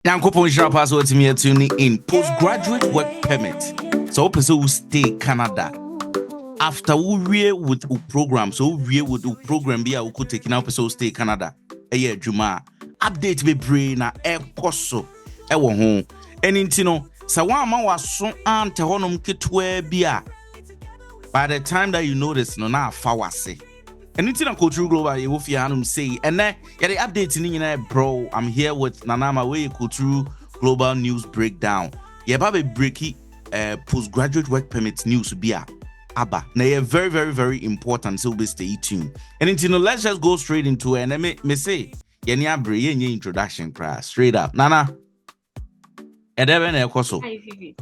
Yankopon Shira password to me tuning in. Postgraduate work permit. So person will stay Canada. After we with a program, so we with a program be a could take now person will stay Canada. A year Juma. Update be brain na e koso e wo ho. Eni ntino sa wa ma waso ante honom ketwe bia. By the time that you notice no na fa wase. Anything on Culture Global, you will find say, and then the updates in bro. I'm here with Nanama Way Culture Global News Breakdown. Yeah, baby breaky postgraduate work permit news be abba. Now you're very, very, very important. So be stay tuned. And let's just go straight into it. And me say, yeah, introduction class straight up. Nana, Hi, Vivi.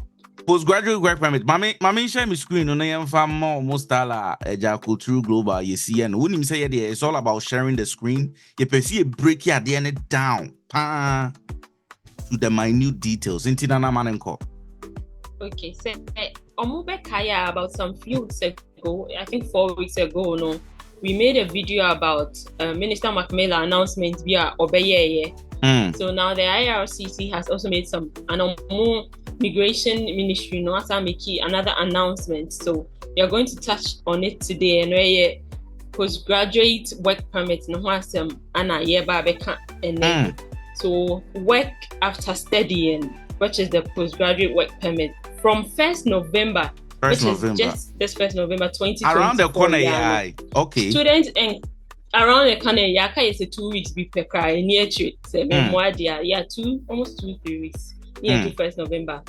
Postgraduate work permit. Mami share my screen on the fam almost Culture Global. You see, and when you say it's all about sharing the screen. You perceive a break here, then it down to the minute details. Intinana manenko. Okay, so Omube Kaya about some few weeks ago, I think 4 weeks ago, no, we made a video about Minister Macmillan announcement via Obeyeye. So now the IRCC has also made some more Migration Ministry no make another announcement. So we are going to touch on it today. And where postgraduate work permit no wasem ana yeba beka and so work after studying, which is the postgraduate work permit from 1st November, which is just this 1st November 2024. Around the corner, yeah. Okay. Students and around the corner, yaka is a 2 weeks be per cry near to it. Almost 2-3 weeks. Near to 1st November.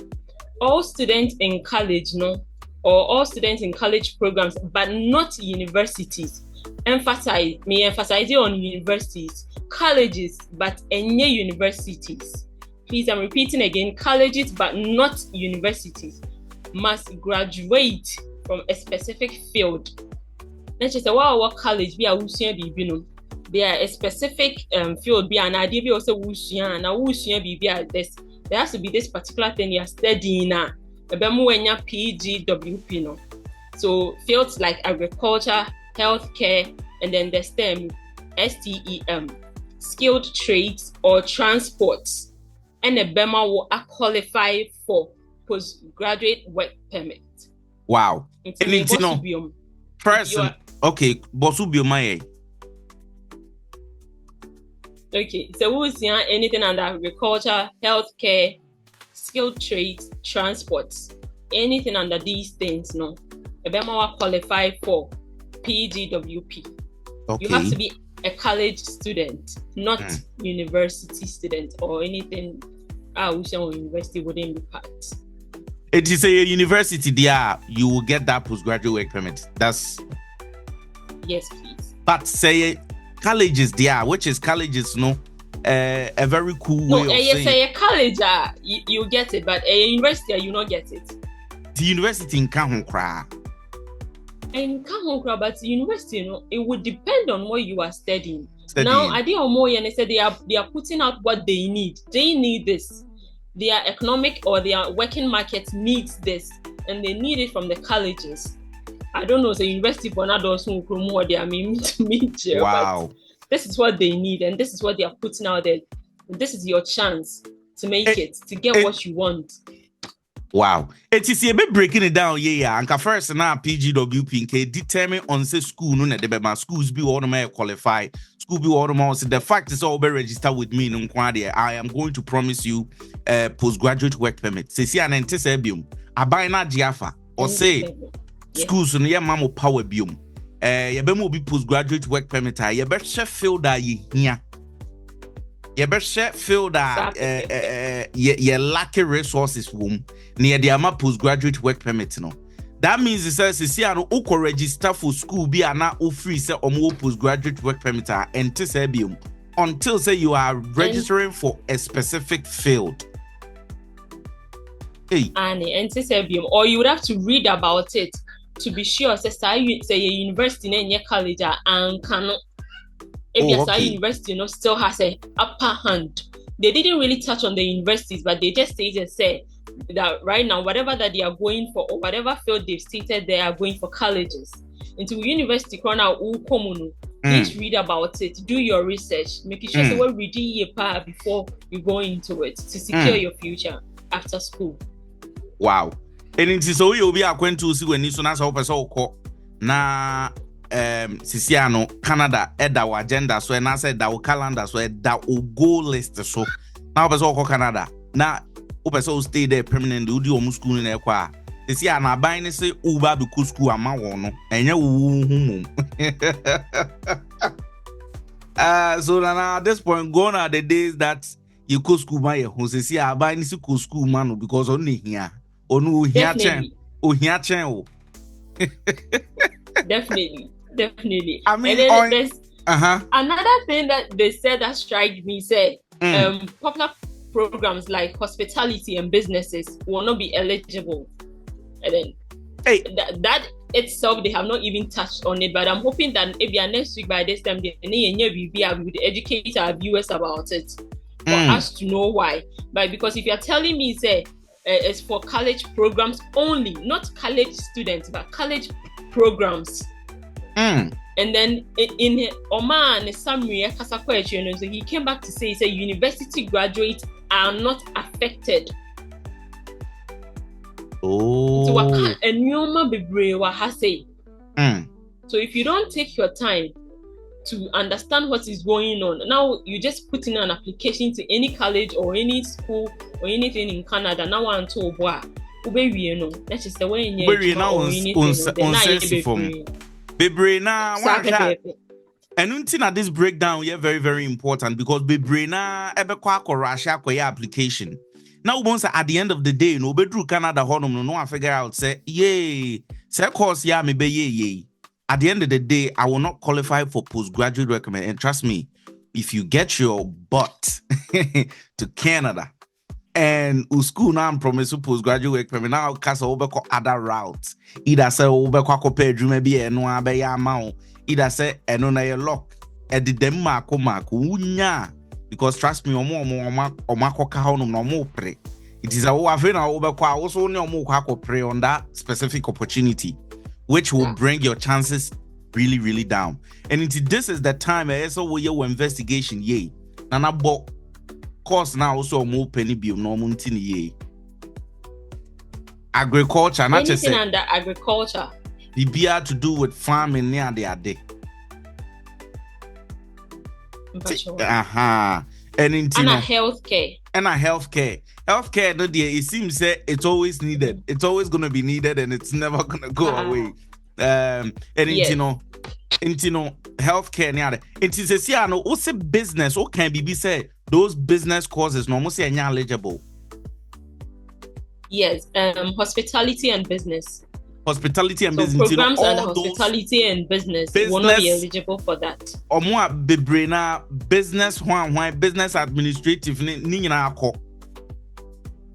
All students in college, or all students in college programs, but not universities. Emphasize on universities, colleges, but any universities. Please, I'm repeating again, colleges, but not universities, must graduate from a specific field. Let's just say, what college be a there are a specific field be an idea be also this. There has to be this particular thing you're studying now. PGWP, no. So fields like agriculture, healthcare, and then the STEM, STEM, skilled trades or transports. And the BEMA will qualify for postgraduate work permit. Wow. Person, okay, Bosubioma. Okay, so we'll see anything under agriculture, healthcare, skilled trades, transports, anything under these things, no. Ebema will qualify for PGWP. Okay. You have to be a college student, not university student or anything. University wouldn't be part. It is a university there, you will get that postgraduate work permit. That's yes, please. But say colleges there, which is colleges, a very cool way of saying. Say a college, you get it, but a university, you not get it. The university in Kahonkra. In Kahonkra, but the university, it would depend on what you are studying. Now, I did more and they said they are putting out what they need. They need this. Their economic or their working market needs this, and they need it from the colleges. I don't know, the university for adults who promote their major. Wow. But this is what they need, and this is what they are putting out there. This is your chance to make it, to get what you want. Wow. It is a bit breaking it down, yeah. And first now PGWP determine on say school no na schools be automatically qualify. School be automatically. The fact is all be registered with me no kwade. I am going to promise you postgraduate work permit. Say see an antisebium. Abai na jiafa or say schools no ye mamo power biom. Ye be mo be postgraduate work permit. Ye be field that ye here. You better feel that you lack resources near the postgraduate work permit. No, that means it says see an uko register for school be an free say more postgraduate work permit until say you are registering for a specific field. Hey, or you would have to read about it to be sure. Say a university in your college and cannot. University still has an upper hand. They didn't really touch on the universities, but they just stated say that right now, whatever that they are going for or whatever field they've stated, they are going for colleges. Into university corner Please read about it. Do your research. Make sure you will read your part before you go into it to secure your future after school. Wow. And it is so you'll be acquainted to see when you soon as open so na Siciano, Canada, our agenda, so and I said that calendar, so that goal list. So now person Canada. Now person stay there permanently, do your school in there. This year, na buying say Uber because school am no, and you so now at this point, gone are the days that you could school my who says, yeah, buying school man because only here, or no here, oh here, Definitely. I mean, there's another thing that they said that struck me. Said popular programs like hospitality and businesses will not be eligible. And then that itself, they have not even touched on it. But I'm hoping that maybe next week by this time, we would educate our viewers about it for us to know why. But because if you're telling me, say, it's for college programs only, not college students, but college programs. And then in Oman, summary, so he came back to say, university graduates are not affected. Oh. So so if you don't take your time to understand what is going on, now you just put in an application to any college or any school or anything in Canada. Now I'm told, that's just the way and until this breakdown, yeah, very, very important because Bebrena Russia application. Now, once at the end of the day, no bedroom Canada honum no I figure out say, yay, say course, yeah, maybe yay. At the end of the day, I will not qualify for postgraduate recommend. And trust me, if you get your butt to Canada and school now promise postgraduate recommend now cast over other routes. Either say over kwa bedroom maybe no abe ya amount. Either say no na your lock. At the Denmark unya. Because trust me, it is a also pre on that specific opportunity, which will bring your chances really, really down. And this is the time your investigation. Yay. Nana bought course now also more penny bill no muntini. Agriculture, not just under agriculture. The beer to do with farming near the day. And in healthcare. Healthcare, no dear, it seems that it's always needed. It's always gonna be needed and it's never gonna go away. And healthcare near it is a no what's a business, what can be said? Those business courses normally say eligible. Yes, hospitality and business. Hospitality and business. Programs and hospitality and business will not be eligible for that. Or more bebrena business why business administrative ni na akọ.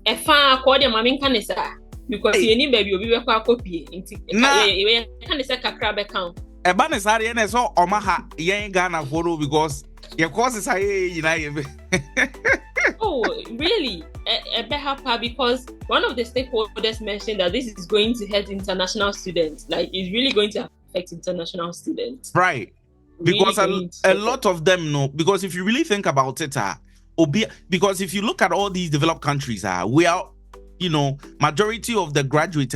Efa akọ de mama nka ne sa because you need baby obi be kwa copy nti e kan say kakra be kan. Eba ne sare na so oma ha yen Ghana for because your courses are Oh, really? Because one of the stakeholders mentioned that this is going to hurt international students. Like, it's really going to affect international students. Right. Because a lot of them know. Because if you really think about it, because if you look at all these developed countries, we are, majority of the graduates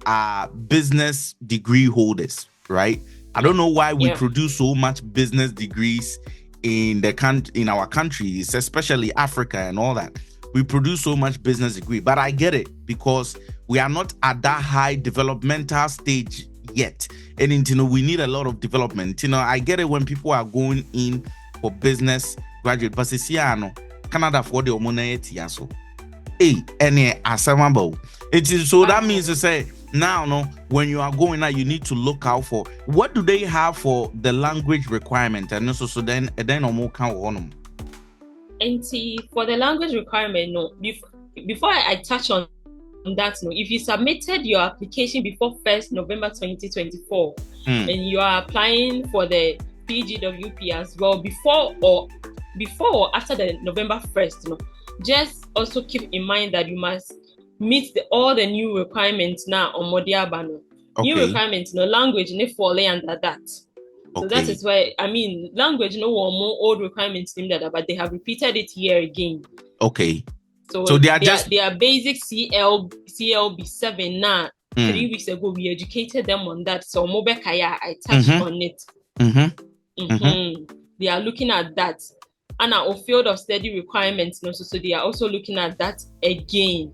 are business degree holders, right? I don't know why we produce so much business degrees in our countries, especially Africa and all that. We produce so much business degree, but I get it because we are not at that high developmental stage yet, and we need a lot of development. I get it when people are going in for business graduate, but Canada for the so any asamable. It is so that means to say. Now, when you are going out, you need to look out for what do they have for the language requirement, and also so then more count on them. And for the language requirement, before I touch on that, if you submitted your application before 1st November 2024, and you are applying for the PGWP as well before or after the November 1st, just also keep in mind that you must meet all the new requirements now on Modiabano. New requirements, language, falling under that. So that is why, I mean, language, no one more old requirements, but they have repeated it here again. Okay. So they are basic CLB 7 now. 3 weeks ago, we educated them on that. So Mobekaya, I touched on it. They are looking at that. And our field of study requirements, so they are also looking at that again.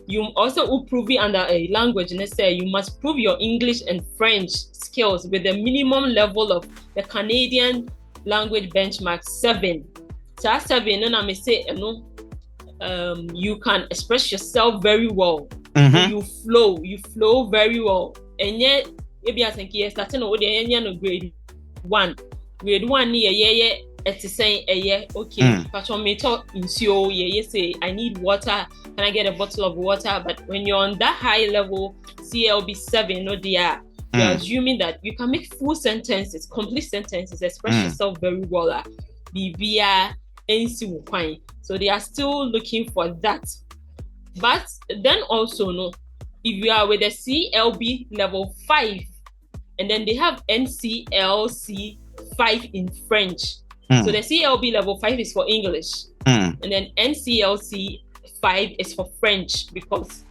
You also prove it under a language, and say you must prove your English and French skills with the minimum level of the Canadian language benchmark 7. So 7, and I may say, you can express yourself very well. You flow very well. And yet, maybe I think yes, starting with the grade 1. Grade 1 yeah. It's saying okay, but when me talk in CO, say I need water, can I get a bottle of water? But when you're on that high level CLB 7, you're assuming that you can make full sentences, complete sentences, express yourself very well. So they are still looking for that. But then also if you are with a CLB level 5, and then they have NCLC 5 in French. So the CLB level 5 is for English, and then NCLC 5 is for French, because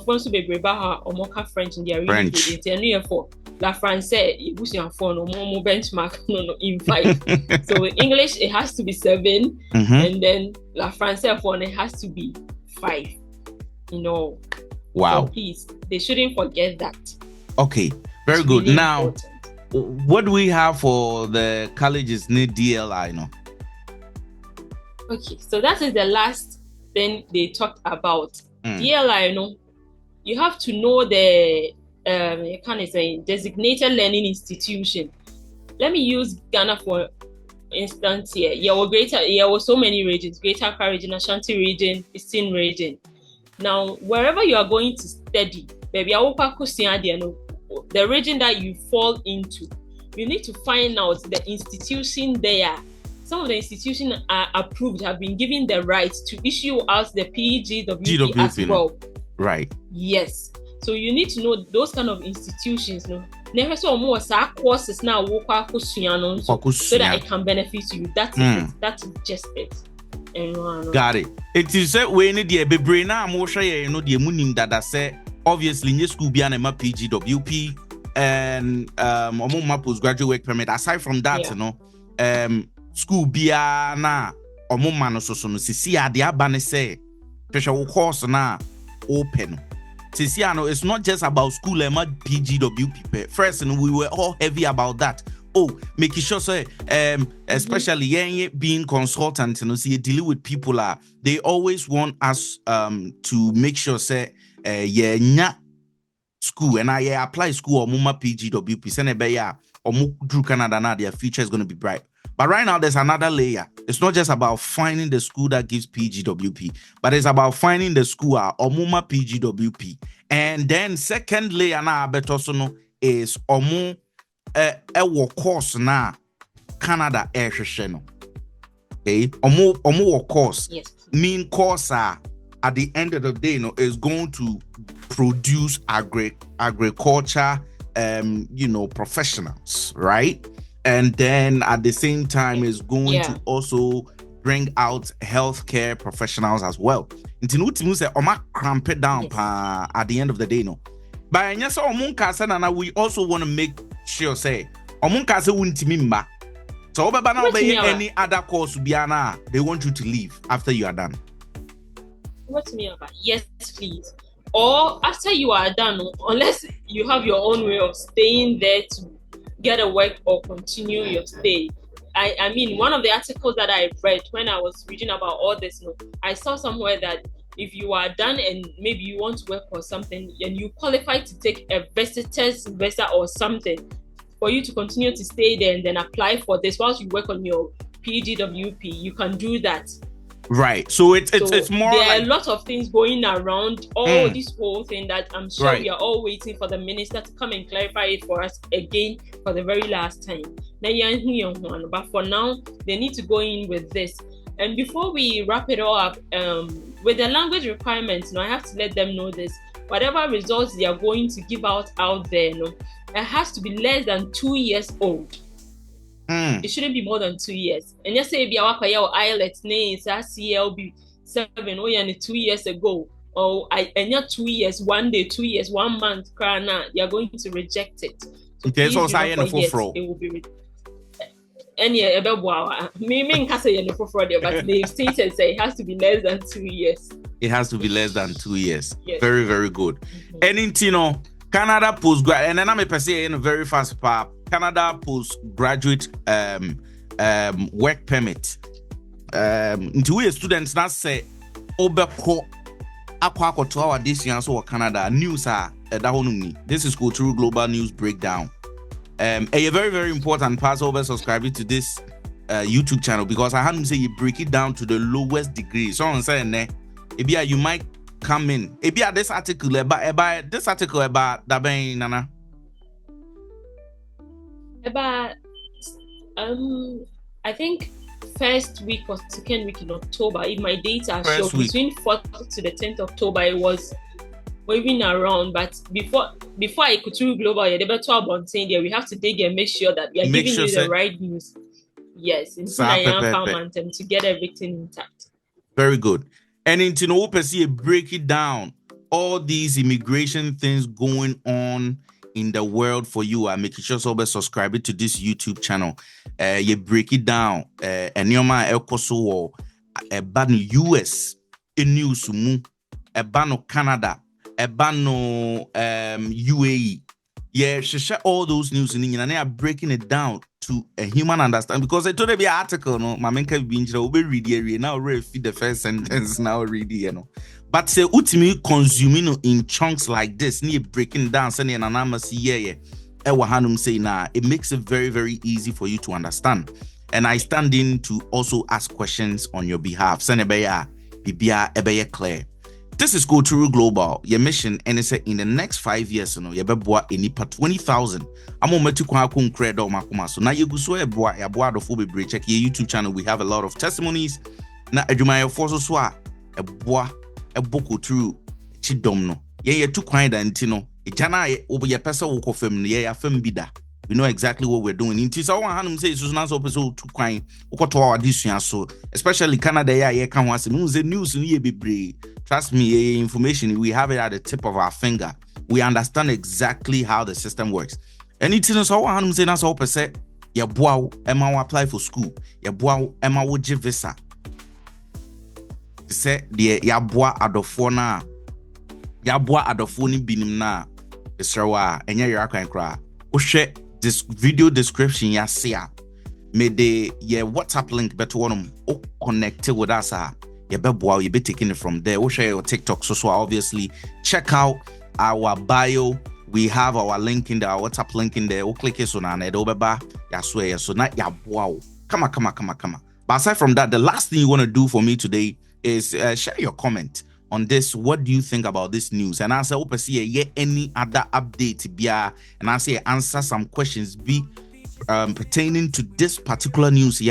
French in their region. For La Français, you for no more benchmark in 5. So in English it has to be 7, and then La Français for it has to be 5. Wow. So please, they shouldn't forget that. Okay, very good. Really now. Important. What do we have for the colleges need DLI? Okay, so that is the last thing they talked about. DLI, you have to know the designated learning institution. Let me use Ghana for instance here. There were so many regions: Greater Accra region, Ashanti region, Eastern region. Now, wherever you are going to study, baby, the region that you fall into, you need to find out the institution there. Some of the institutions are approved, have been given the right to issue out the PGWP as well. Right. Yes. So you need to know those kind of institutions. Never saw more courses now so that it can benefit you. That's it. That's just it. Got it. It is that we need the brain. I'm sure you know the munim that say. Obviously, in school, be an PGWP and my postgraduate work permit. Aside from that, school be na man so see the abane say special course na open. It's not just about school and PGWP. First, we were all heavy about that. Making sure say especially being consultant, see dealing with people they always want us to make sure say school and I apply school or muma PGWP send or through Canada now their future is going to be bright. But right now there's another layer. It's not just about finding the school that gives PGWP, but it's about finding the school or muma PGWP. And then second layer now betosono is omu course na Canada air sheno. Okay, omu course. Yes. Mean course at the end of the day, is going to produce agriculture, professionals, right? And then at the same time, is going to also bring out healthcare professionals as well. Say, cramp it down at the end of the day, But yes, we also want to make sure say, so any other course they want you to leave after you are done. What's me about? Yes, please. Or after you are done, unless you have your own way of staying there to get a work or continue your stay. I mean, one of the articles that I read when I was reading about all this, I saw somewhere that if you are done and maybe you want to work or something and you qualify to take a visitor's visa or something for you to continue to stay there and then apply for this whilst you work on your PGWP, you can do that. Right. So it's more there are a lot of things going around this whole thing that I'm sure we are all waiting for the minister to come and clarify it for us again for the very last time. But for now, they need to go in with this. And before we wrap it all up, with the language requirements, I have to let them know this. Whatever results they are going to give out there, it has to be less than 2 years old. It shouldn't be more than 2 years. And you say if you are your IELTS names CLB 7 or 2 years ago, or and you're 2 years, 1 day, 2 years, 1 month, you're going to reject it. So okay, so it will be and yeah, me can say for fraud, but they've stated say it has to be less than 2 years. It has to be less than 2 years. Yes. Very, very good. And in Canada postgraduate, and then I'm a say in a very fast part. Canada postgraduate work permit. Into we students now say obeko akwa to our this year so Canada news are this is go through global news breakdown. A very, very important part over subscribing to this YouTube channel, because I had to say you break it down to the lowest degree. So I'm saying you might come in. This article about Daben Nana. About I think first week or second week in October, if my data show between 4th to the 10th October, it was waving around. But before I could do global, they better talk about saying there we have to dig and make sure that we are giving you the right news. Yes, in to get everything intact. Very good. And in Tinope, break it down. All these immigration things going on in the world for you. I'm making sure so subscribe to this YouTube channel. You break it down. And you're my Elkoso, a ban US, in news, a ban Canada, a ban UAE. Yeah, she share all those news and they are breaking it down to a human understanding, because I told you an article, no, my man can be read here now, feed the first sentence now read here, no. But say ultimately consuming in chunks like this, near breaking down, sending an anonymous say nah, it makes it very, very easy for you to understand. And I stand in to also ask questions on your behalf. Send a clear. This is Go Through Global, your mission, and it's in the next 5 years, you be boa any per 20,000. I'm on to credo makuma. So now you go so a boa the full break. Check your YouTube channel. We have a lot of testimonies. Now, Edumaya Forso Swa, a boa, a boko through Chidomno. Yeah, too quiet and Tino. A jana over your person who confirm, yeah, fem bida. We know exactly what we're doing. In this, I want to say it's not so too quiet. To our edition, so especially Canada, yeah, can want to news be brave. Trust me, information we have it at the tip of our finger. We understand exactly how the system works. And it's so I want to say that's all per se. Ya boa, Emma will apply for school. Ya boa, Emma will give visa. Say the ya boa adofona. Ya boa adofoni binim na. Esrawa, enya yara cry. Share this video description ya see. May the WhatsApp link better one connected with us. You be taking it from there. We'll share your TikTok. So obviously check out our bio. We have our link in there, our WhatsApp link in there. We'll click it so now. So not ya wow. Come on. But aside from that, the last thing you want to do for me today is share your comment on this. What do you think about this news? And I say, hope see any other update be, and I say answer some questions be pertaining to this particular news.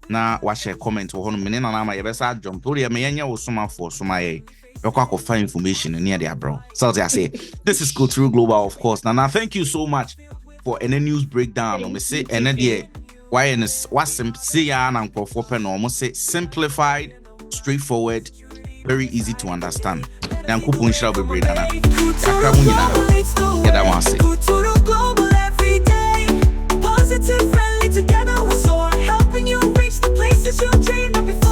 Na wa share comment wo hono mene na ma yebesa jump to the menya wo soma for soma ye yoko find information near there bro. So I say this is Go Through Global, of course. Now thank you so much for any news breakdown. Me say and there why in what say ya na for pen almost say simplified, straightforward, very easy to understand. Dan ko pon shira bebre na akra mu nyina ya da wan say positive, friendly, together we're soaring, helping you reach the places you dreamed of before.